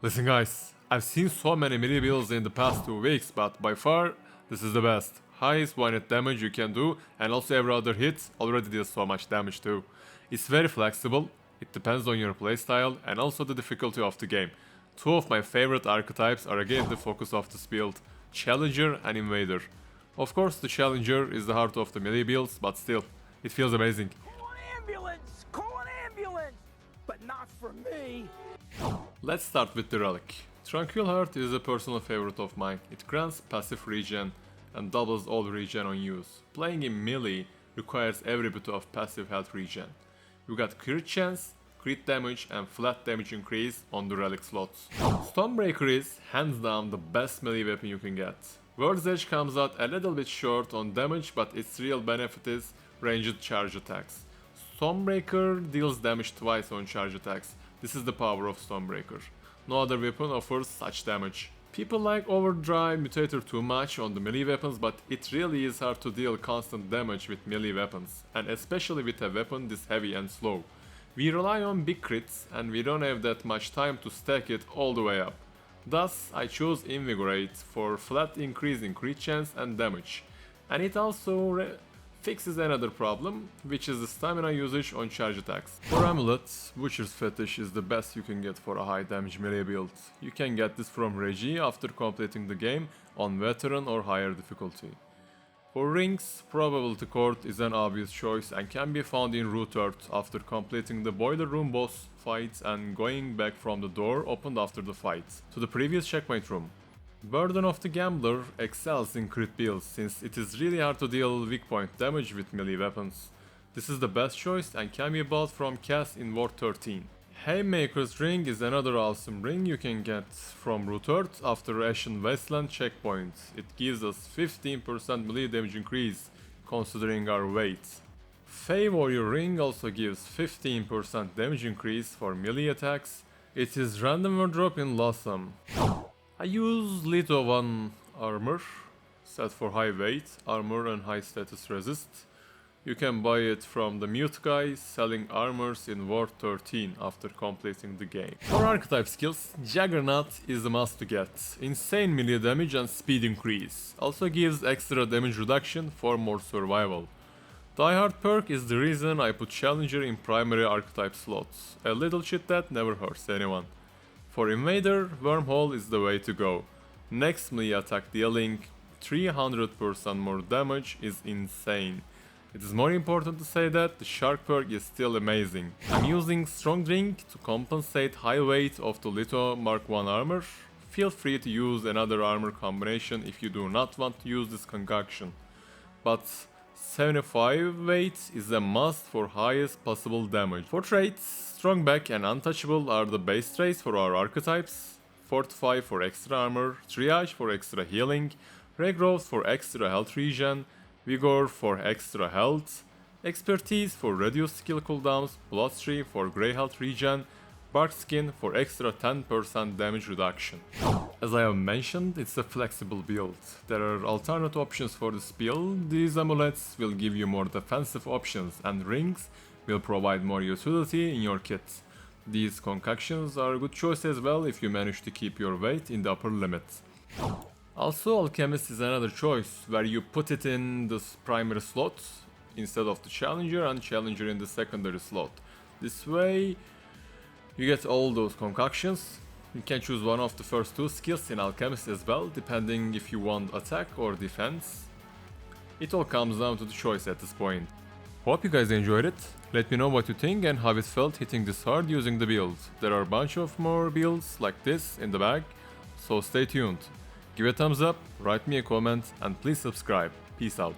Listen guys, I've seen so many melee builds in the past 2 weeks, but by far, this is the best. Highest 1-hit damage you can do, and also every other hit already deals so much damage too. It's very flexible, it depends on your playstyle, and also the difficulty of the game. 2 of my favorite archetypes are again the focus of this build, Challenger and Invader. Of course the Challenger is the heart of the melee builds, but still, it feels amazing. Call an ambulance! Call an ambulance! But not for me! Let's start with the Relic. Tranquil Heart is a personal favorite of mine. It grants passive regen and doubles all regen on use. Playing in melee requires every bit of passive health regen. You got crit chance, crit damage and flat damage increase on the Relic slots. Stormbreaker is hands down the best melee weapon you can get. World's Edge comes out a little bit short on damage, but its real benefit is ranged charge attacks. Stormbreaker deals damage twice on charge attacks. This is the power of Stormbreaker. No other weapon offers such damage. People like Overdrive Mutator too much on the melee weapons, but it really is hard to deal constant damage with melee weapons, and especially with a weapon this heavy and slow. We rely on big crits, and we don't have that much time to stack it all the way up. Thus, I chose Invigorate for flat increase in crit chance and damage, and it also fixes another problem, which is the stamina usage on charge attacks. For Amulet, Butcher's Fetish is the best you can get for a high damage melee build. You can get this from Regie after completing the game on Veteran or higher difficulty. For Rings, Probability Court is an obvious choice and can be found in Root Earth after completing the Boiler Room boss fight and going back from the door opened after the fight to the previous checkpoint room. Burden of the Gambler excels in crit builds since it is really hard to deal weak point damage with melee weapons. This is the best choice and can be bought from Cass in Ward 13. Haymaker's Ring is another awesome ring you can get from Root Earth after Ashen Wasteland checkpoint. It gives us 15% melee damage increase considering our weight. Fey Warrior Ring also gives 15% damage increase for melee attacks. It is random wardrop in Lossum. I use Litho 1 armor, set for high weight, armor and high status resist. You can buy it from the mute guy selling armors in Ward 13 after completing the game. For archetype skills, Juggernaut is a must to get. Insane melee damage and speed increase. Also gives extra damage reduction for more survival. Die Hard perk is the reason I put Challenger in primary archetype slots. A little shit that never hurts anyone. For Invader, Wormhole is the way to go. Next melee attack dealing 300% more damage is insane. It is more important to say that the Shark perk is still amazing. I'm using Strong Drink to compensate high weight of the Litho Mark 1 armor. Feel free to use another armor combination if you do not want to use this concoction. But 75 weight is a must for highest possible damage. For traits, Strong Back and Untouchable are the base traits for our archetypes. Fortify for extra armor, Triage for extra healing, Regrowth for extra health regen, Vigor for extra health, Expertise for reduced skill cooldowns, Bloodstream for grey health regen, Bark Skin for extra 10% damage reduction. As I have mentioned, it's a flexible build. There are alternate options for this build. These amulets will give you more defensive options and rings will provide more utility in your kit. These concoctions are a good choice as well if you manage to keep your weight in the upper limit. Also, Alchemist is another choice where you put it in the primary slot instead of the Challenger and Challenger in the secondary slot. This way you get all those concoctions. You can choose one of the first 2 skills in Alchemist as well, depending if you want attack or defense. It all comes down to the choice at this point. Hope you guys enjoyed it. Let me know what you think and how it felt hitting this hard using the build. There are a bunch of more builds like this in the bag, so stay tuned. Give it a thumbs up, write me a comment and please subscribe. Peace out.